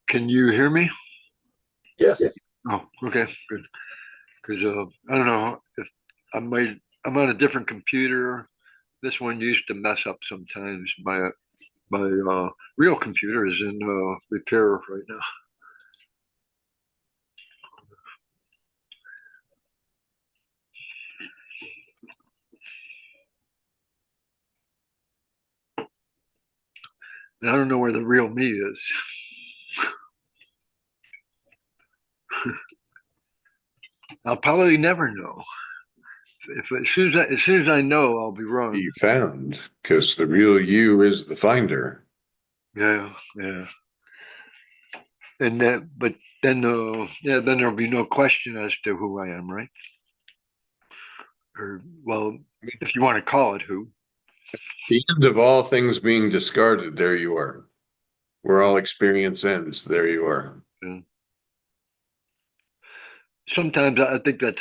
Can you hear me? Yes. Oh, okay, good. Because I don't know if I'm on a different computer. This one used to mess up sometimes. My real computer is in repair right now. And I don't know where the real me is. I'll probably never know. If as soon as I know, I'll be wrong. Be found, because the real you is the finder. Yeah, yeah. And that, but then, yeah, then there'll be no question as to who I am, right? Or well, if you want to call it who. The end of all things being discarded, there you are. Where all experience ends, there you are. Yeah. Sometimes I think that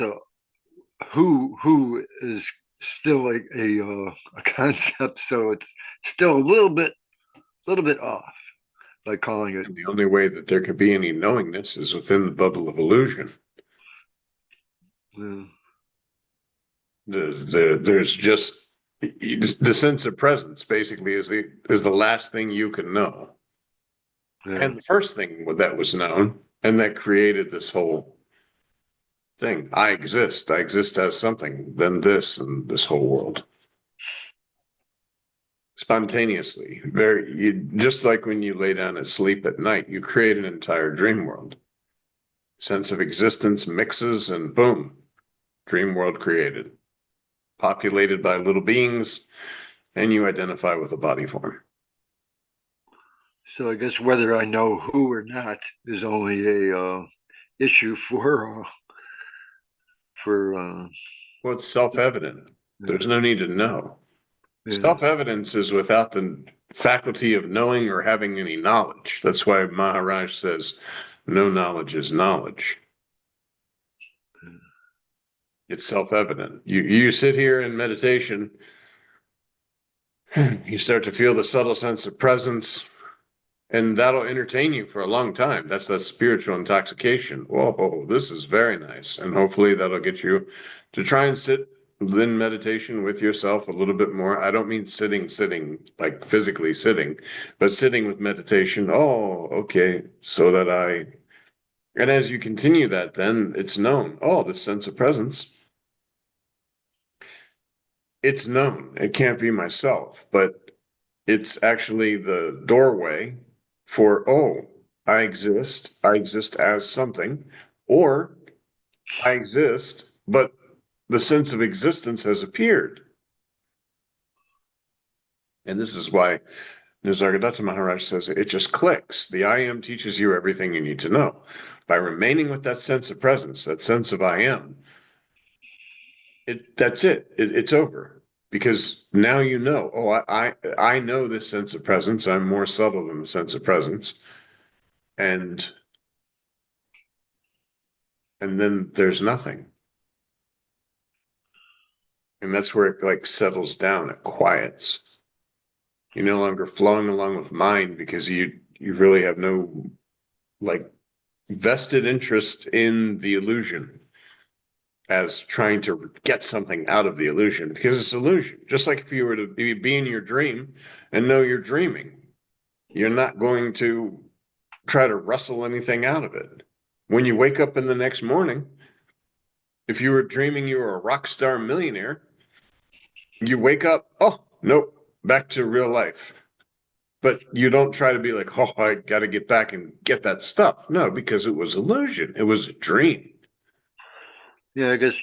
who is still like a concept, so it's still a little bit off by calling it. And the only way that there could be any knowingness is within the bubble of illusion. Yeah, There's just the sense of presence basically is the last thing you can know. yeah. And the first thing that was known and that created this whole thing. I exist. I exist as something, then this and this whole world. Spontaneously. Just like when you lay down and sleep at night, you create an entire dream world. Sense of existence mixes and boom, dream world created. Populated by little beings, and you identify with a body form. So I guess whether I know who or not is only a issue for Well, it's self-evident. yeah, There's no need to know. yeah. Self-evidence is without the faculty of knowing or having any knowledge. That's why Maharaj says, no knowledge is knowledge. It's self-evident. You sit here in meditation, you start to feel the subtle sense of presence, and that'll entertain you for a long time. That's that spiritual intoxication. Whoa, this is very nice. And hopefully that'll get you to try and sit in meditation with yourself a little bit more. I don't mean sitting, like physically sitting, but sitting with meditation. Oh, okay. And as you continue that, then it's known. Oh, this sense of presence. It's known. It can't be myself, but it's actually the doorway for, oh, I exist. I exist as something, or I exist, but the sense of existence has appeared. And this is why Nisargadatta Maharaj says it just clicks. The I am teaches you everything you need to know. By remaining with that sense of presence, that sense of I am, that's it. It's over. Because now you know, oh, I know this sense of presence. I'm more subtle than the sense of presence. And then there's nothing. And that's where it like settles down, it quiets. You're no longer flowing along with mind because you really have no like vested interest in the illusion as trying to get something out of the illusion because it's illusion. Just like if you were to be in your dream and know you're dreaming, you're not going to try to wrestle anything out of it. When you wake up in the next morning, if you were dreaming you were a rock star millionaire, you wake up, oh, nope, back to real life. But you don't try to be like, oh, I got to get back and get that stuff. No, because it was illusion. It was a dream. Yeah, I guess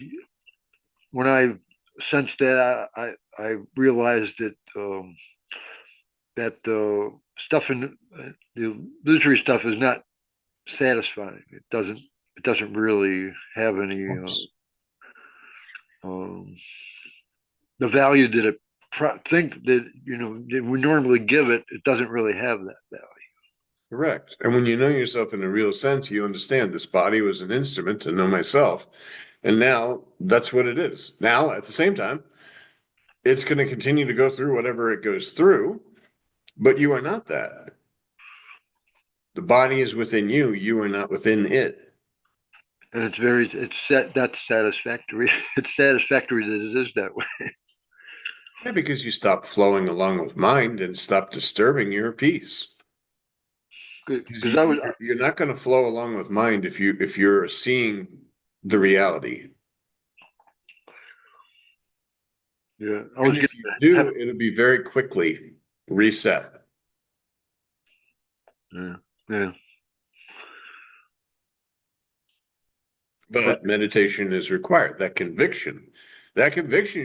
when I sensed that, I realized that that stuff in the illusory stuff is not satisfying. It doesn't really have any um, the value that it think that that we normally give it. It doesn't really have that value. Correct. And when you know yourself in a real sense, you understand this body was an instrument to know myself. And now that's what it is. Now, at the same time, it's going to continue to go through whatever it goes through, but you are not that. The body is within you. You are not within it. And that's satisfactory. It's satisfactory that it is that way. Yeah, because you stop flowing along with mind and stop disturbing your peace. Because Because I was, you're not going to flow along with mind if you're seeing the reality. yeah, I And was if you gonna have, do, it'll be very quickly reset. yeah, yeah. But But meditation is required. That conviction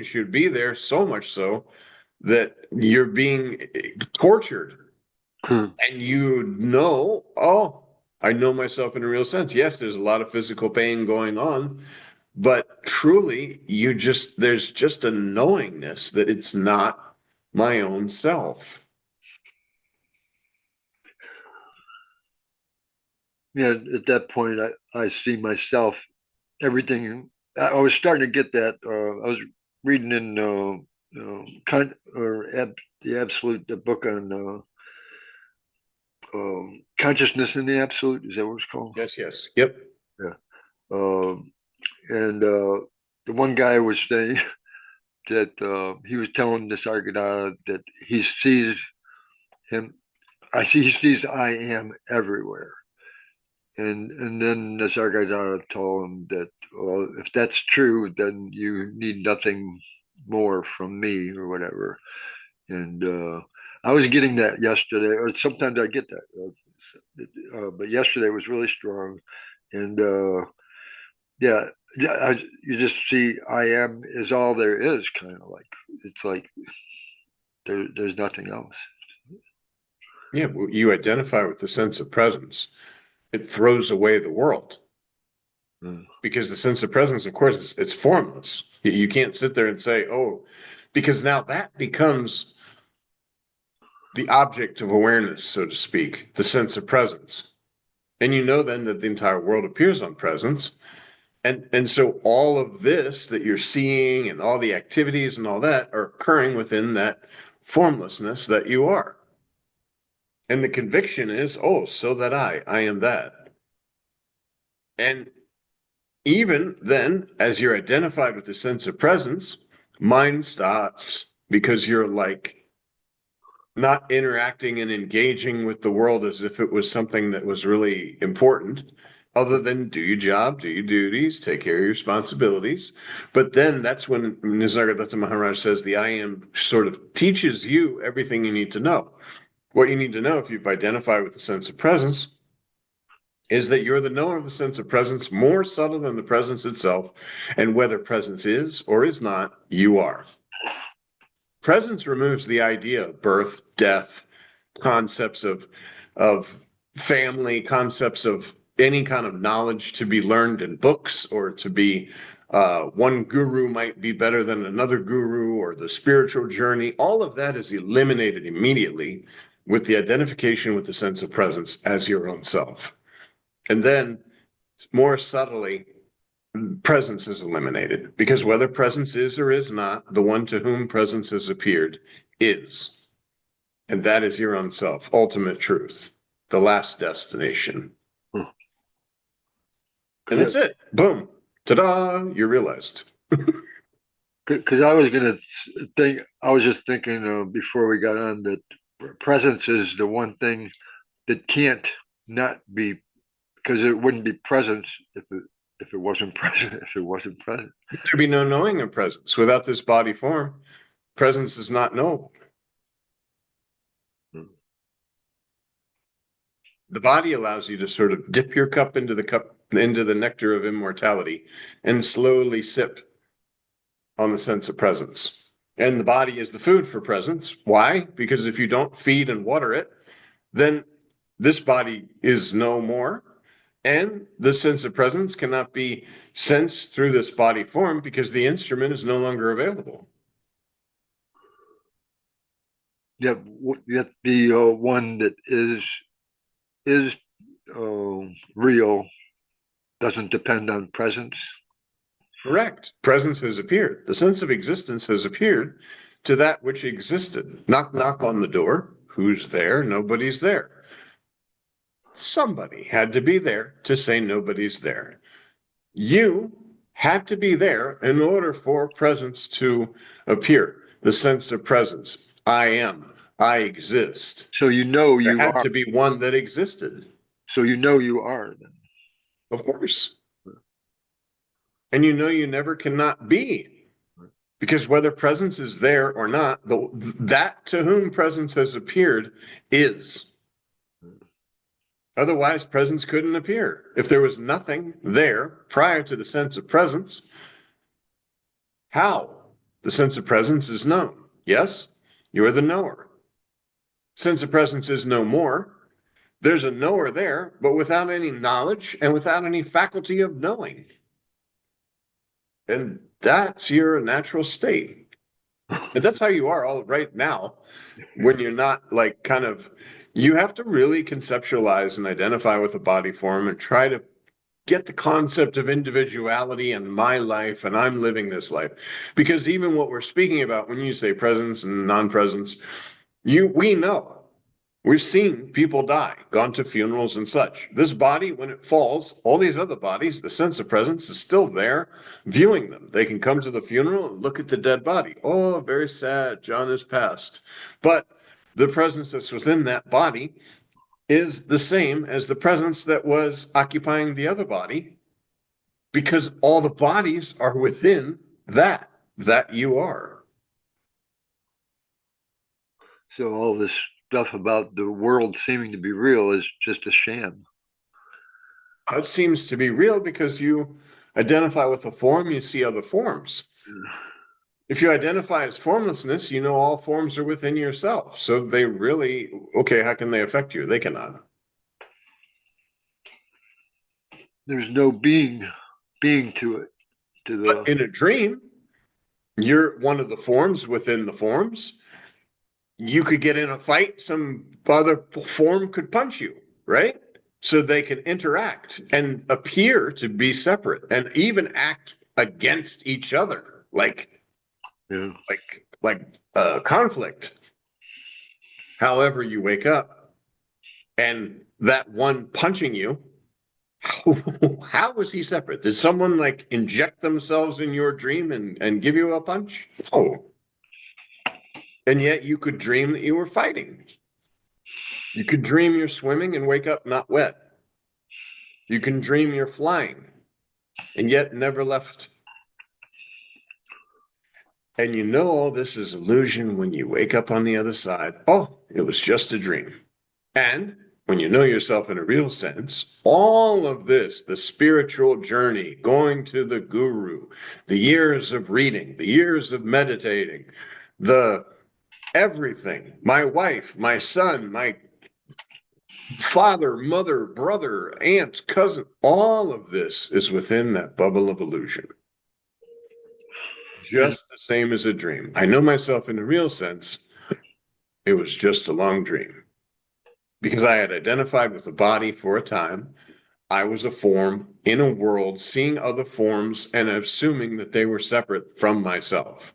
should be there, so much so that you're being tortured and you know, oh, I know myself in a real sense. Yes, there's a lot of physical pain going on, but truly, there's just a knowingness that it's not my own self. yeah, at that point, I see myself, everything. I was starting to get that. I was reading in the absolute, the book on consciousness in the absolute. Is that what it's called? Yes, yes. Yep. Yeah. And the one guy was saying that he was telling this Argonauta that he sees him. He sees I am everywhere. And then the Sargadatta told him that, well, if that's true, then you need nothing more from me or whatever. And I was getting that yesterday, or sometimes I get that, but yesterday was really strong. And yeah, you just see I am is all there is, kind of like it's like there's nothing else. Yeah, well, you identify with the sense of presence. It throws away the world Mm. because the sense of presence, of course, it's formless. You can't sit there and say, oh, because now that becomes the object of awareness, so to speak, the sense of presence. And you know then that the entire world appears on presence. And so all of this that you're seeing and all the activities and all that are occurring within that formlessness that you are. And the conviction is, oh, so that I am that. And even then, as you're identified with the sense of presence, mind stops because you're like not interacting and engaging with the world as if it was something that was really important, other than do your job, do your duties, take care of your responsibilities. But then that's when Nisargadatta Maharaj says the I am sort of teaches you everything you need to know. What you need to know if you've identified with the sense of presence is that you're the knower of the sense of presence, more subtle than the presence itself, and whether presence is or is not, you are. Presence removes the idea of birth, death, concepts of family, concepts of any kind of knowledge to be learned in books or to be one guru might be better than another guru or the spiritual journey. All of that is eliminated immediately with the identification with the sense of presence as your own self. And then more subtly, presence is eliminated because whether presence is or is not, the one to whom presence has appeared is. And that is your own self, ultimate truth, the last destination. And that's it. Boom. Ta-da. You're realized. Because I was gonna think, I was just thinking before we got on that presence is the one thing that can't not be, because it wouldn't be presence if it wasn't present. If it wasn't present, There'd be no knowing of presence without this body form. Presence is not knowable. The body allows you to sort of dip your cup into the nectar of immortality and slowly sip on the sense of presence. And the body is the food for presence. Why? Because if you don't feed and water it, then this body is no more. And the sense of presence cannot be sensed through this body form because the instrument is no longer available. yet yet the one that is real doesn't depend on presence. Correct. Presence has appeared. The sense of existence has appeared to that which existed. Knock, knock on the door. Who's there? Nobody's there. Somebody had to be there to say nobody's there. You had to be there in order for presence to appear. The sense of presence. I am. I exist. So you know There you had are. to be one that existed. So you know you are then. Of course. And you know you never cannot be. Because whether presence is there or not, that to whom presence has appeared is. Otherwise, presence couldn't appear. If there was nothing there prior to the sense of presence, how? The sense of presence is known. Yes, you are the knower. Sense of presence is no more. There's a knower there, but without any knowledge and without any faculty of knowing. And that's your natural state. And that's how you are all right now when you're not like kind of, you have to really conceptualize and identify with the body form and try to get the concept of individuality and my life and I'm living this life. Because even what we're speaking about when you say presence and non-presence, we know. We've seen people die, gone to funerals and such. This body, when it falls, all these other bodies, the sense of presence is still there viewing them. They can come to the funeral and look at the dead body. Oh, very sad. John has passed. But the presence that's within that body is the same as the presence that was occupying the other body, because all the bodies are within that you are. So all this stuff about the world seeming to be real is just a sham. It seems to be real because you identify with a form, you see other forms. If you identify as formlessness, you know all forms are within yourself. So they really, okay, how can they affect you? They cannot. There's no being to it. But in a dream, you're one of the forms within the forms. You could get in a fight, some other form could punch you, right? So they can interact and appear to be separate and even act against each other, like conflict. However, you wake up and that one punching you, how was he separate? Did someone like inject themselves in your dream and give you a punch? Oh. And yet you could dream that you were fighting. You could dream you're swimming and wake up not wet. You can dream you're flying and yet never left. And you know all this is illusion when you wake up on the other side. Oh, it was just a dream. And when you know yourself in a real sense, all of this, the spiritual journey, going to the guru, the years of reading, the years of meditating, the everything, my wife, my son, my father, mother, brother, aunt, cousin, all of this is within that bubble of illusion. Just the same as a dream. I know myself in a real sense. It was just a long dream. Because I had identified with the body for a time. I was a form in a world, seeing other forms and assuming that they were separate from myself.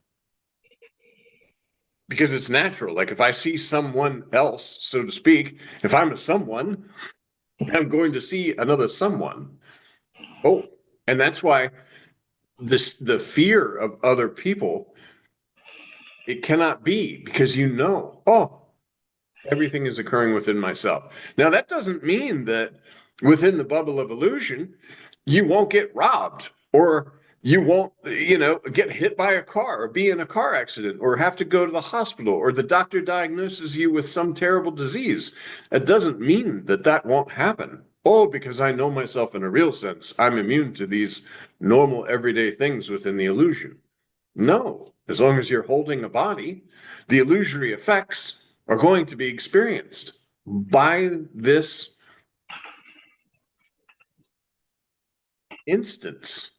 Because it's natural. Like if I see someone else, so to speak, if I'm a someone, I'm going to see another someone. Oh, and that's why the fear of other people, it cannot be, because you know, oh, everything is occurring within myself. Now, that doesn't mean that within the bubble of illusion, you won't get robbed or you won't, get hit by a car or be in a car accident or have to go to the hospital or the doctor diagnoses you with some terrible disease. It doesn't mean that that won't happen. Oh, because I know myself in a real sense, I'm immune to these normal everyday things within the illusion. No, as long as you're holding a body, the illusory effects are going to be experienced by this instance,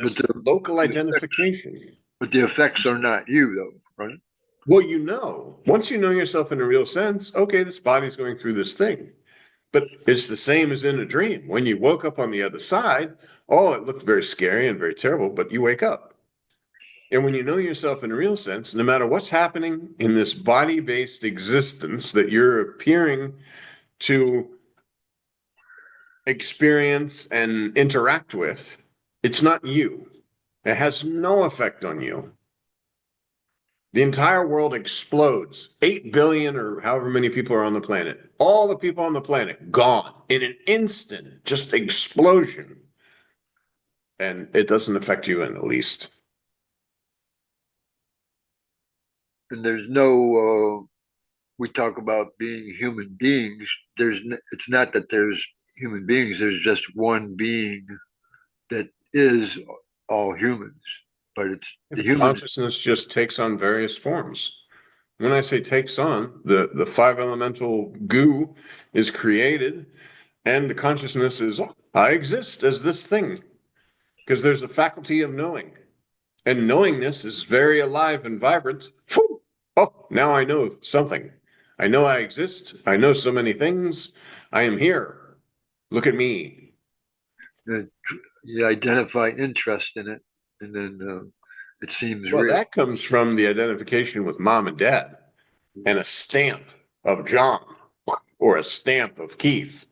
this the local identification. But the effects are not you, though, right? Well, once you know yourself in a real sense, okay, this body's going through this thing. But it's the same as in a dream. When you woke up on the other side, oh, it looked very scary and very terrible, but you wake up. And when you know yourself in a real sense, no matter what's happening in this body-based existence that you're appearing to experience and interact with, it's not you. It has no effect on you. The entire world explodes. 8 billion or however many people are on the planet. All the people on the planet gone in an instant, just explosion. And it doesn't affect you in the least. And there's no, we talk about being human beings. It's not that there's human beings, there's just one being that is all humans, but it's the humans. Consciousness just takes on various forms. When I say takes on, the five elemental goo is created, and the consciousness is, oh, I exist as this thing, because there's a faculty of knowing. And knowingness is very alive and vibrant. Oh, now I know something. I know I exist. I know so many things. I am here. Look at me. You identify interest in it, and then it seems Well, real. that comes from the identification with mom and dad and a stamp of John or a stamp of Keith.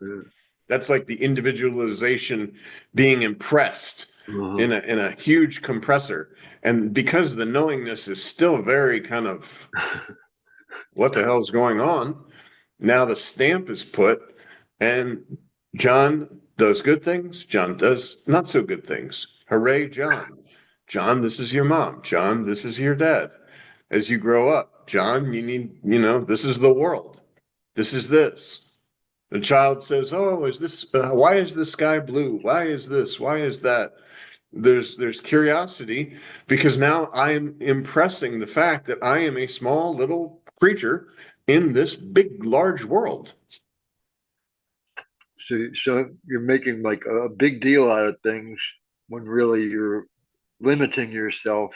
Yeah. That's like the individualization being impressed in a huge compressor. And because the knowingness is still very kind of what the hell's going on, now the stamp is put, and John does good things, John does not so good things. Hooray, John. John, this is your mom. John, this is your dad. As you grow up, John, you need, this is the world. This is this. The child says, "Oh, is this? Why is the sky blue? Why is this? Why is that?" There's curiosity because now I'm impressing the fact that I am a small little creature in this big, large world. So you're making like a big deal out of things when really you're limiting yourself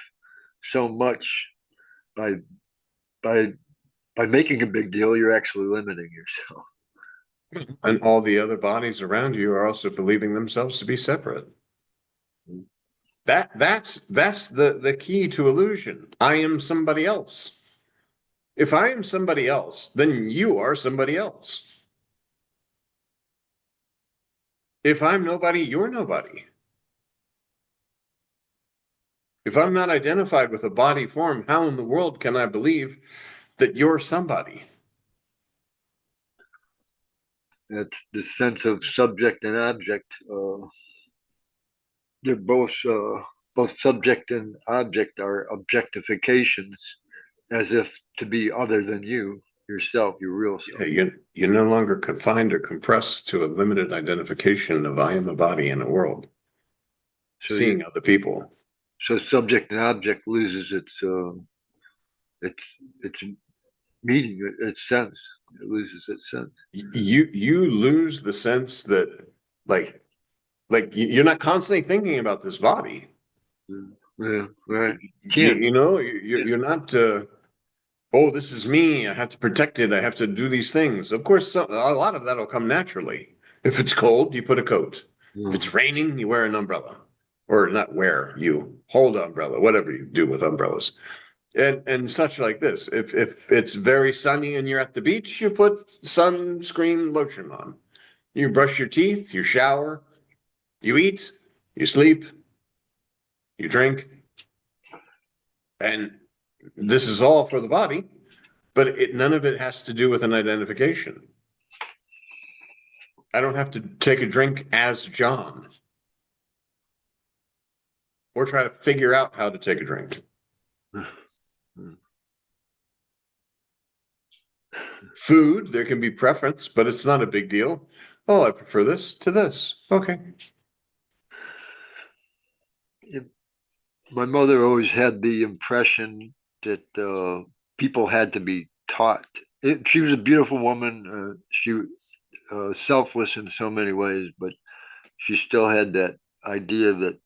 so much by by by making a big deal. You're actually limiting yourself. And all the other bodies around you are also believing themselves to be separate. That's the key to illusion. I am somebody else. If I am somebody else, then you are somebody else. If I'm nobody, you're nobody. If I'm not identified with a body form, how in the world can I believe that you're somebody? It's the sense of subject and object. They're both subject and object are objectifications, as if to be other than you yourself, your real self. You're no longer confined or compressed to a limited identification of I am a body in a world, So seeing other people. so subject and object loses its meaning, its sense. It loses its sense. You lose the sense that like you're not constantly thinking about this body. Yeah, right. Can't. You're not oh, this is me, I have to protect it, I have to do these things. Of course, a lot of that'll come naturally. If it's cold, you put a coat. If it's raining, you wear an umbrella. Or not wear, you hold an umbrella, whatever you do with umbrellas. And such like this. If it's very sunny and you're at the beach, you put sunscreen lotion on. You brush your teeth, you shower, you eat, you sleep, you drink, and this is all for the body, but none of it has to do with an identification. I don't have to take a drink as John or try to figure out how to take a drink. Food, there can be preference, but it's not a big deal. Oh, I prefer this to this. Okay. My mother always had the impression that people had to be taught. She was a beautiful woman. She selfless in so many ways, but she still had that idea that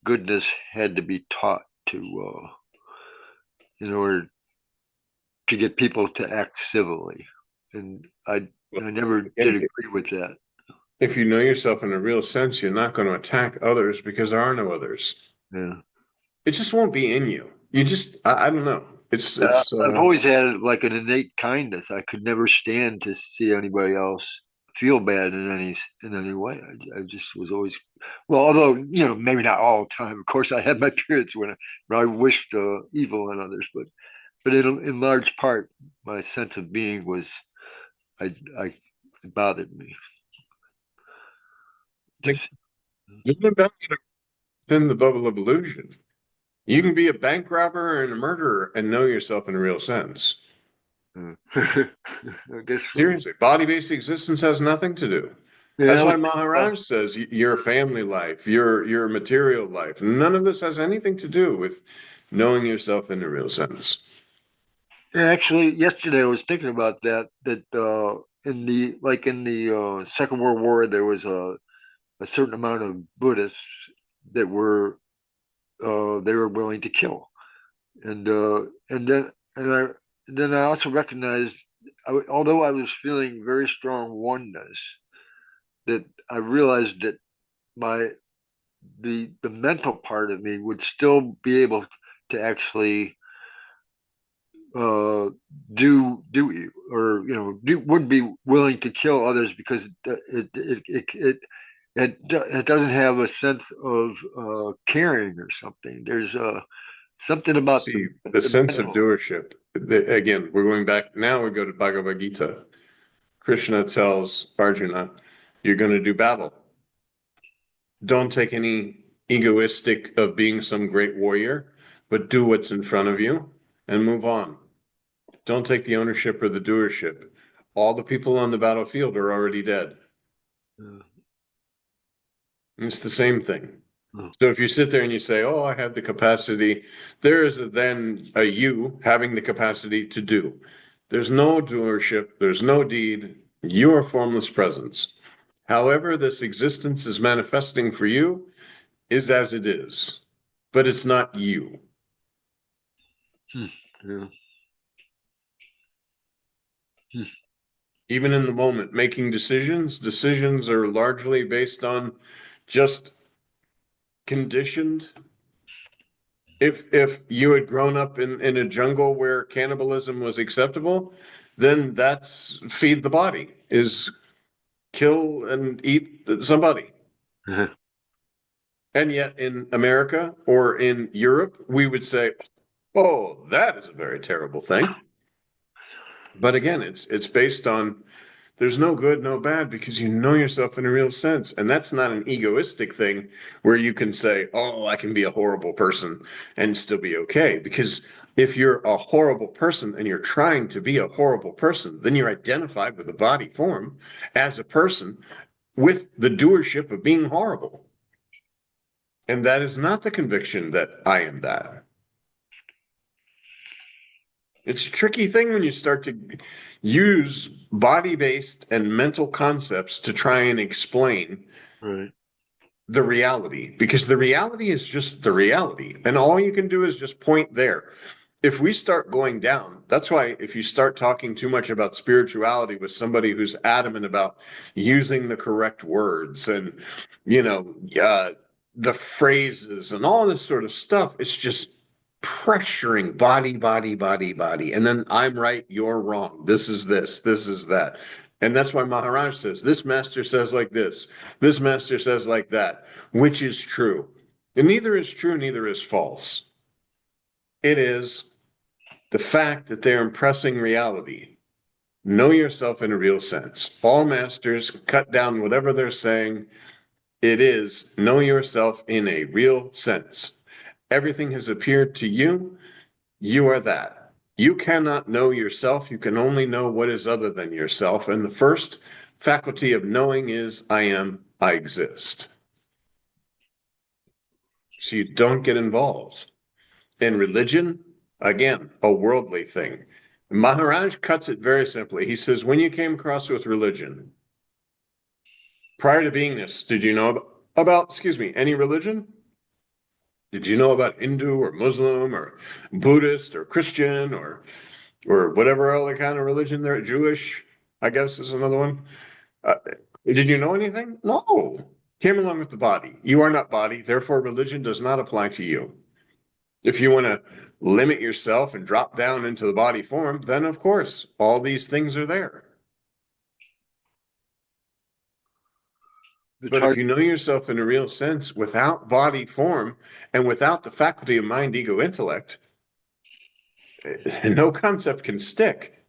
goodness had to be taught to in order to get people to act civilly. And I never did And agree with that. if you know yourself in a real sense, you're not going to attack others because there are no others. Yeah. It just won't be in you. You just, I don't know. I've always had like an innate kindness. I could never stand to see anybody else feel bad in any way. I just was always well, although maybe not all the time. Of course, I had my periods when I wished evil on others, but in large part, my sense of being was I it bothered me. like, Just there's no doubt within the bubble of illusion. You can be a bank robber and a murderer and know yourself in a real sense. I guess so. Seriously, body-based existence has nothing to do. Yeah, That's I was why Maharaj says your family life, your material life, none of this has anything to do with knowing yourself in a real sense. yeah, actually, yesterday I was thinking about that in the Second World War there was a certain amount of Buddhists that were they were willing to kill, and then I also recognized, although I was feeling very strong oneness, that I realized that my the mental part of me would still be able to actually uh, do you or would be willing to kill others because it doesn't have a sense of caring or something. There's something about See, the the sense of mental. doership, again, we're going back, now we go to Bhagavad Gita. Krishna tells Arjuna, you're going to do battle. Don't take any egoistic of being some great warrior, but do what's in front of you and move on. Don't take the ownership or the doership. All the people on the battlefield are already dead. Uh, It's the same thing. uh, So if you sit there and you say, "Oh, I have the capacity," there is then a you having the capacity to do. There's no doership, there's no deed. You are formless presence. However, this existence is manifesting for you is as it is, but it's not you. yeah, Even in the moment, making decisions are largely based on just conditioned. If you had grown up in a jungle where cannibalism was acceptable, then that's feed the body, is kill and eat somebody. And yet in America or in Europe, we would say, "Oh, that is a very terrible thing." But again, it's based on there's no good, no bad because you know yourself in a real sense. And that's not an egoistic thing where you can say, oh, I can be a horrible person and still be okay. Because if you're a horrible person and you're trying to be a horrible person, then you're identified with a body form as a person with the doership of being horrible. And that is not the conviction that I am that. It's a tricky thing when you start to use body-based and mental concepts to try and explain right. the reality, because the reality is just the reality. And all you can do is just point there. If we start going down, that's why if you start talking too much about spirituality with somebody who's adamant about using the correct words and, you know, the phrases and all this sort of stuff, it's just pressuring body, body, body, body. And then I'm right, you're wrong. This is this is that. And that's why Maharaj says, this master says like this master says like that, which is true. And neither is true, neither is false. It is the fact that they're impressing reality. Know yourself in a real sense. All masters cut down whatever they're saying. It is know yourself in a real sense. Everything has appeared to you. You are that. You cannot know yourself. You can only know what is other than yourself. And the first faculty of knowing is I am, I exist. So you don't get involved. In religion, again, a worldly thing. Maharaj cuts it very simply. He says, when you came across with religion, prior to being this, did you know excuse me, any religion? Did you know about Hindu or Muslim or Buddhist or Christian or whatever other kind of religion they're Jewish? I guess is another one. Did you know anything? No. Came along with the body. You are not body, therefore religion does not apply to you. If you want to limit yourself and drop down into the body form, then of course, all these things are there. It's But if hard. you know yourself in a real sense without body form and without the faculty of mind, ego, intellect, no concept can stick.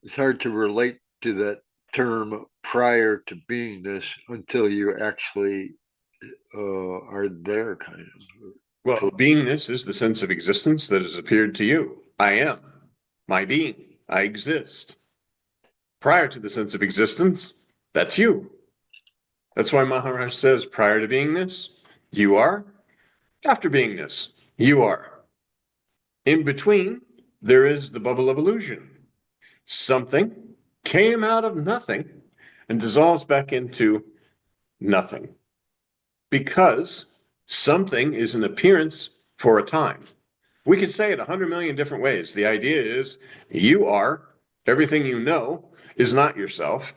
It's hard to relate to that term prior to beingness until you actually are there, kind of. Well, beingness is the sense of existence that has appeared to you. I am my being. I exist. Prior to the sense of existence, that's you. That's why Maharaj says, prior to beingness, you are. After beingness, you are. In between, there is the bubble of illusion. Something came out of nothing and dissolves back into nothing. Because something is an appearance for a time. We could say it 100 million different ways. The idea is you are, everything you know is not yourself,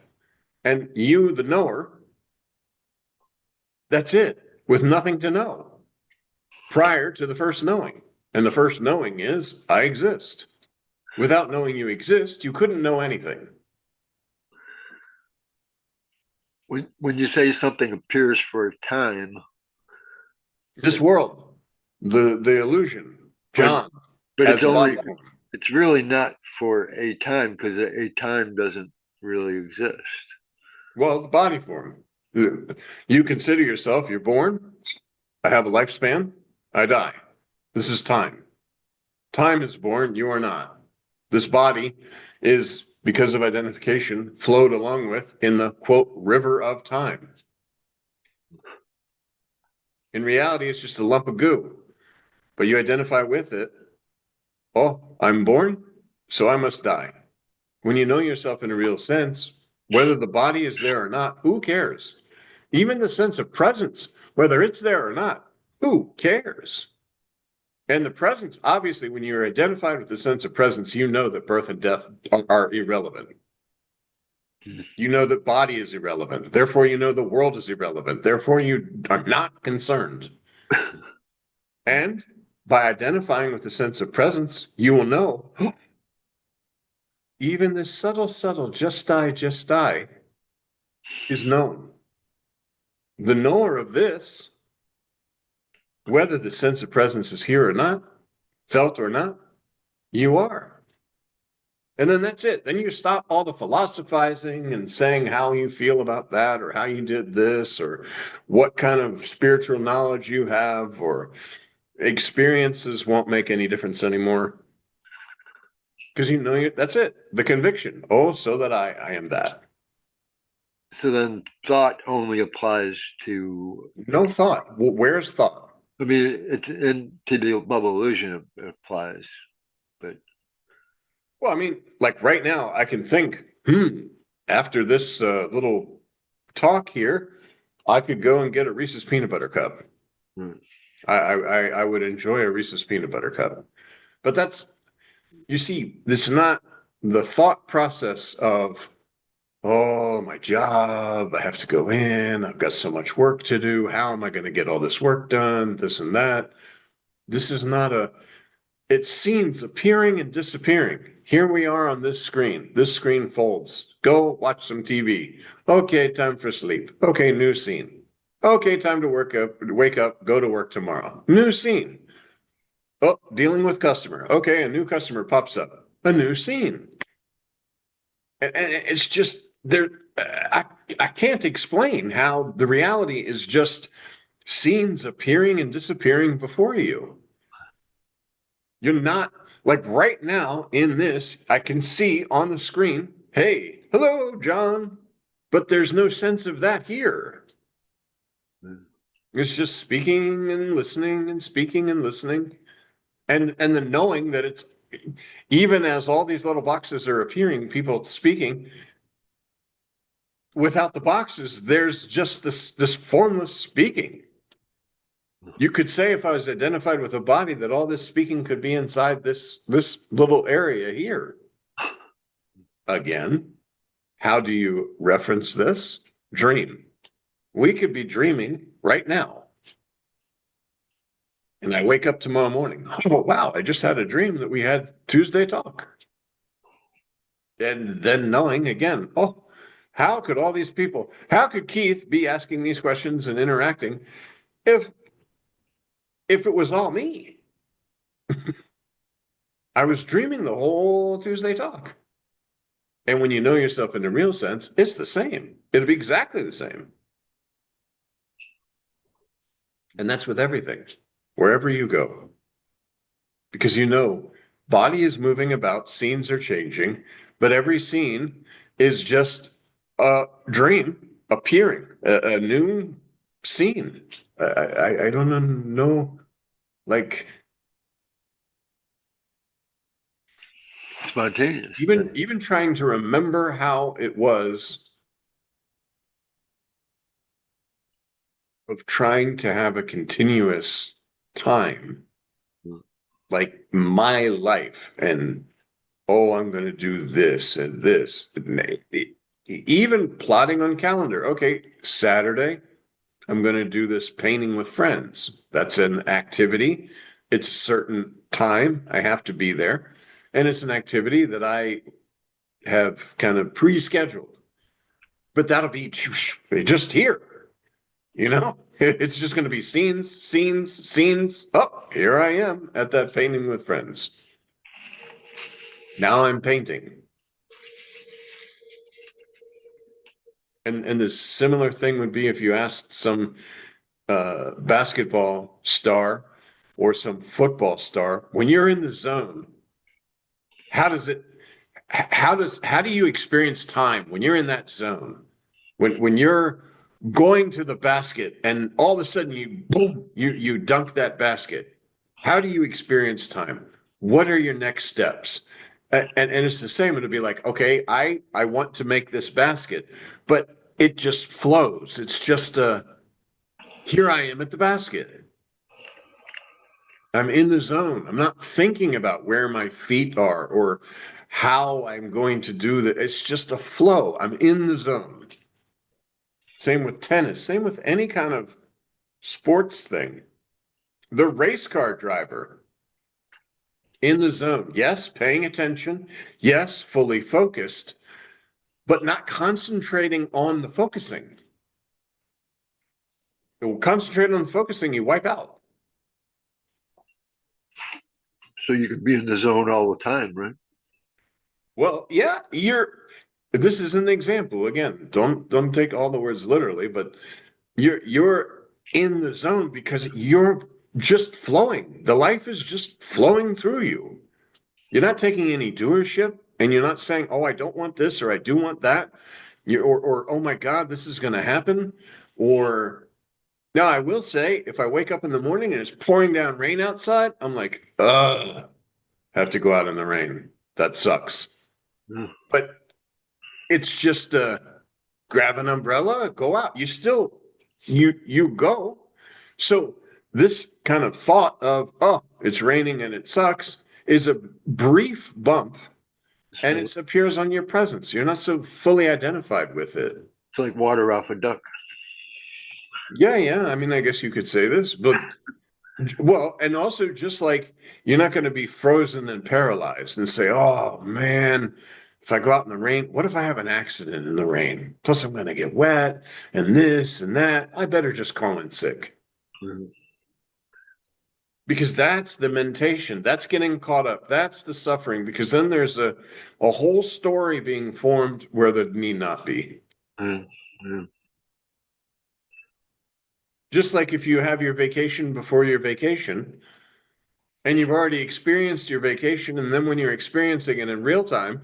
and you, the knower, that's it, with nothing to know prior to the first knowing. And the first knowing is, I exist. Without knowing you exist, you couldn't know anything. When you say something appears for a time, This world, the illusion, but John, but as a body form. it's really not for a time, because a time doesn't really exist. Well, the body form. You consider yourself, you're born, I have a lifespan, I die. This is time. Time is born, you are not. This body is, because of identification, flowed along with in the quote, river of time. In reality, it's just a lump of goo, but you identify with it. Oh, I'm born, so I must die. When you know yourself in a real sense, whether the body is there or not, who cares? Even the sense of presence, whether it's there or not, who cares? And the presence, obviously, when you're identified with the sense of presence, you know that birth and death are irrelevant. You know that body is irrelevant. Therefore, you know the world is irrelevant. Therefore, you are not concerned. And by identifying with the sense of presence, you will know even this subtle, just die is known. The knower of this, whether the sense of presence is here or not, felt or not, you are. And then that's it. Then you stop all the philosophizing and saying how you feel about that, or how you did this, or what kind of spiritual knowledge you have, or experiences won't make any difference anymore. Because you know that's it. The conviction. Oh, so that I am that. So then thought only applies to, No thought. Well, where's thought? I mean, it's into the bubble illusion it applies, but Well, I mean, like right now, I can think, after this little talk here, I could go and get a Reese's peanut butter cup. hmm. I would enjoy a Reese's peanut butter cup. But that's, you see, this is not the thought process of, oh, my job, I have to go in, I've got so much work to do. How am I going to get all this work done? This and that. This is not a, it seems appearing and disappearing. Here we are on this screen. This screen folds. Go watch some TV. Okay, time for sleep. Okay, new scene. Okay, time to wake up, go to work tomorrow. New scene. Oh, dealing with customer. Okay, a new customer pops up. A new scene. And it's just there. I can't explain how the reality is just scenes appearing and disappearing before you. You're not, like right now in this, I can see on the screen, hey, hello, John. But there's no sense of that here. It's just speaking and listening and speaking and listening. And the knowing that it's, even as all these little boxes are appearing, people speaking, without the boxes, there's just this formless speaking. You could say if I was identified with a body that all this speaking could be inside this little area here. Again, how do you reference this? Dream. We could be dreaming right now. And I wake up tomorrow morning. Oh, wow, I just had a dream that we had Tuesday talk. And then knowing again, oh, how could all these people, how could Keith be asking these questions and interacting if it was all me? I was dreaming the whole Tuesday talk. And when you know yourself in the real sense, it's the same. It'll be exactly the same. And that's with everything, wherever you go. Because you know, body is moving about, scenes are changing, but every scene is just a dream appearing, a new scene. I don't know, like Spontaneous. even trying to remember how it was of trying to have a continuous time, like my life, and oh, I'm going to do this and this. Even plotting on calendar. Okay, Saturday, I'm going to do this painting with friends. That's an activity. It's a certain time. I have to be there. And it's an activity that I have kind of pre-scheduled. But that'll be just here. You know, it's just going to be scenes, scenes, scenes. Oh, here I am at that painting with friends. Now I'm painting. And the similar thing would be if you asked some basketball star or some football star, when you're in the zone, how does it, how do you experience time when you're in that zone? When you're going to the basket and all of a sudden you boom, you dunk that basket. How do you experience time? What are your next steps? And it's the same. It'll be like, okay, I want to make this basket, but it just flows. It's just here I am at the basket. I'm in the zone. I'm not thinking about where my feet are or how I'm going to do that. It's just a flow. I'm in the zone. Same with tennis, same with any kind of sports thing. The race car driver in the zone. Yes, paying attention. Yes, fully focused, but not concentrating on the focusing. Concentrate on the focusing, you wipe out. So you could be in the zone all the time, right? Well, yeah, this is an example. Again, don't take all the words literally, but you're in the zone because you're just flowing. The life is just flowing through you. You're not taking any doership and you're not saying, oh, I don't want this or I do want that. Or oh my God, this is going to happen. Or now I will say, if I wake up in the morning and it's pouring down rain outside, I'm like, ugh, have to go out in the rain. That sucks. Yeah. But it's just grab an umbrella, go out. You go. So this kind of thought of, oh, it's raining and it sucks is a brief bump and So it appears on your presence. You're not so fully identified with it. it's like water off a duck. Yeah, yeah. I mean, I guess you could say this, but well, and also just like you're not going to be frozen and paralyzed and say, oh man, if I go out in the rain, what if I have an accident in the rain? Plus, I'm going to get wet and this and that. I better just call in sick. Mhm. Because that's the mentation, that's getting caught up, that's the suffering, because then there's a whole story being formed where there need not be. Yeah, yeah. Just like if you have your vacation before your vacation and you've already experienced your vacation, and then when you're experiencing it in real time,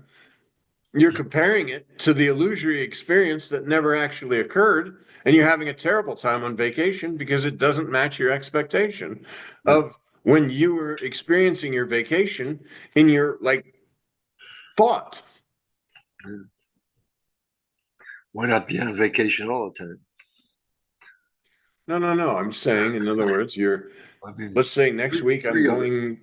you're comparing it to the illusory experience that never actually occurred, and you're having a terrible time on vacation because it doesn't match your expectation of when you were experiencing your vacation in your like thought. Why not be on vacation all the time? No. I'm saying, in other words, I mean, let's say next week I'm free of it. going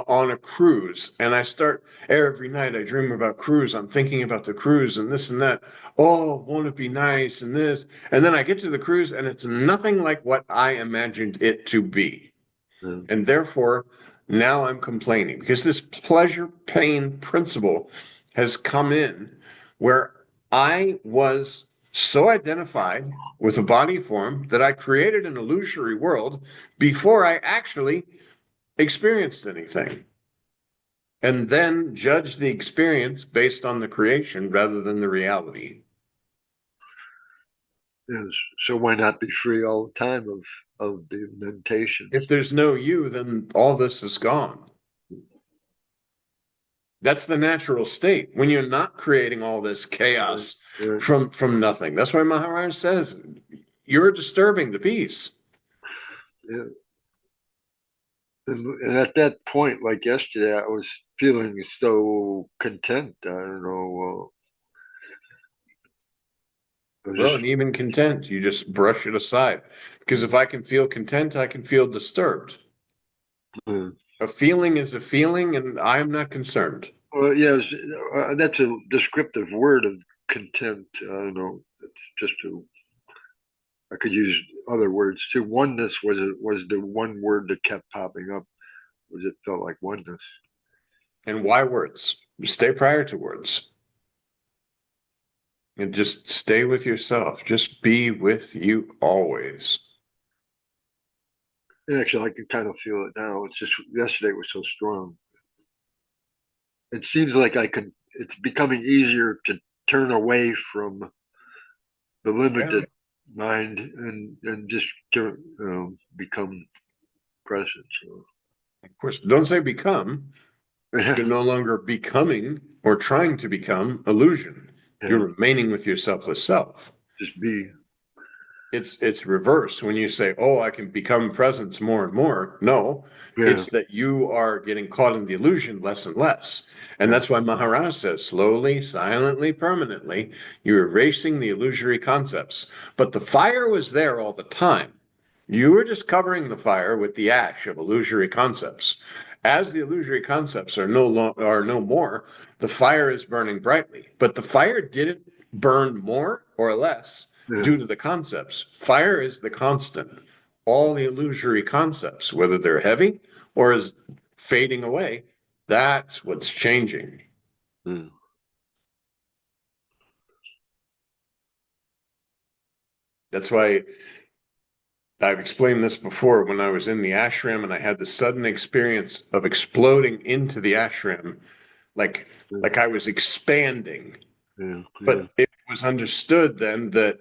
on a cruise and I start every night I dream about cruise. I'm thinking about the cruise and this and that. Oh, won't it be nice and this? And then I get to the cruise and it's nothing like what I imagined it to be. Yeah. And therefore, now I'm complaining because this pleasure pain principle has come in where I was so identified with a body form that I created an illusory world before I actually experienced anything. And then judge the experience based on the creation rather than the reality. Yes. So why not be free all the time of the meditation? If there's no you, then all this is gone. That's the natural state when you're not creating all this chaos Yeah. from nothing. That's why Maharaj says you're disturbing the peace. Yeah. And at that point, like yesterday, I was feeling so content. I don't know. I was Well, just and even content, you just brush it aside. Because if I can feel content, I can feel disturbed. uh, A feeling is a feeling, and I'm not concerned. well, yeah, that's a descriptive word of content. I don't know. It's just a. I could use other words too. Oneness was the one word that kept popping up. Was it felt like oneness? And why words? Stay prior to words. And just stay with yourself. Just be with you always. And actually, I can kind of feel it now. It's just yesterday was so strong. It seems like I can. It's becoming easier to turn away from the Yeah, limited mind and just to become present. So of course. Don't say become. yeah, You're no longer becoming or trying to become illusion. yeah, You're remaining with your selfless self. just be. It's reverse when you say, "Oh, I can become presence more and more." No, Yeah, it's that you are getting caught in the illusion less and less. And yeah, that's why Maharaj says, slowly, silently, permanently, you're erasing the illusory concepts. But the fire was there all the time. You were just covering the fire with the ash of illusory concepts. As the illusory concepts are no more, the fire is burning brightly. But the fire didn't burn more or less yeah. due to the concepts. Fire is the constant. All the illusory concepts, whether they're heavy or is fading away, that's what's changing. Yeah. That's why I've explained this before when I was in the ashram and I had the sudden experience of exploding into the ashram, like Yeah, like I was expanding. yeah, yeah, But it was understood then that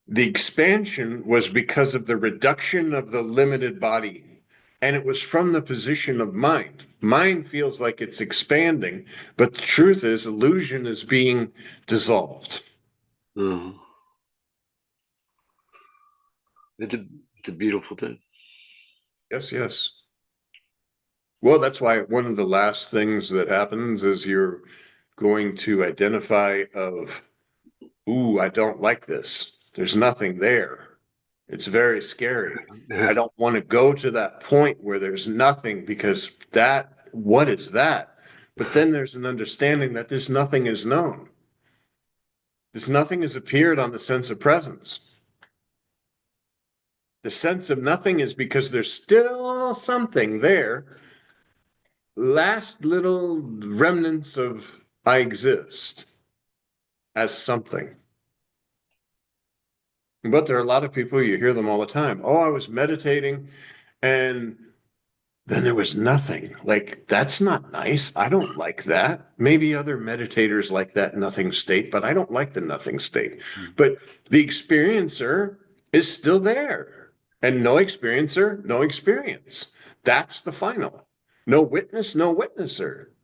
the expansion was because of the reduction of the limited body. And it was from the position of mind. Mind feels like it's expanding, but the truth is, illusion is being dissolved. uh, it's a it's a beautiful thing. Yes, yes. Well, that's why one of the last things that happens is you're going to identify of, ooh, I don't like this. There's nothing there. It's very scary. I Yeah, don't want to go to that point where there's nothing because that, what is that? But then there's an understanding that this nothing is known. This nothing has appeared on the sense of presence. The sense of nothing is because there's still something there, last little remnants of I exist as something. But there are a lot of people, you hear them all the time. Oh, I was meditating and then there was nothing. Like, that's not nice. I don't like that. Maybe other meditators like that nothing state, but I don't like the nothing state. But the experiencer is still there. And no experiencer, no experience. That's the final. No witness, no witnesser.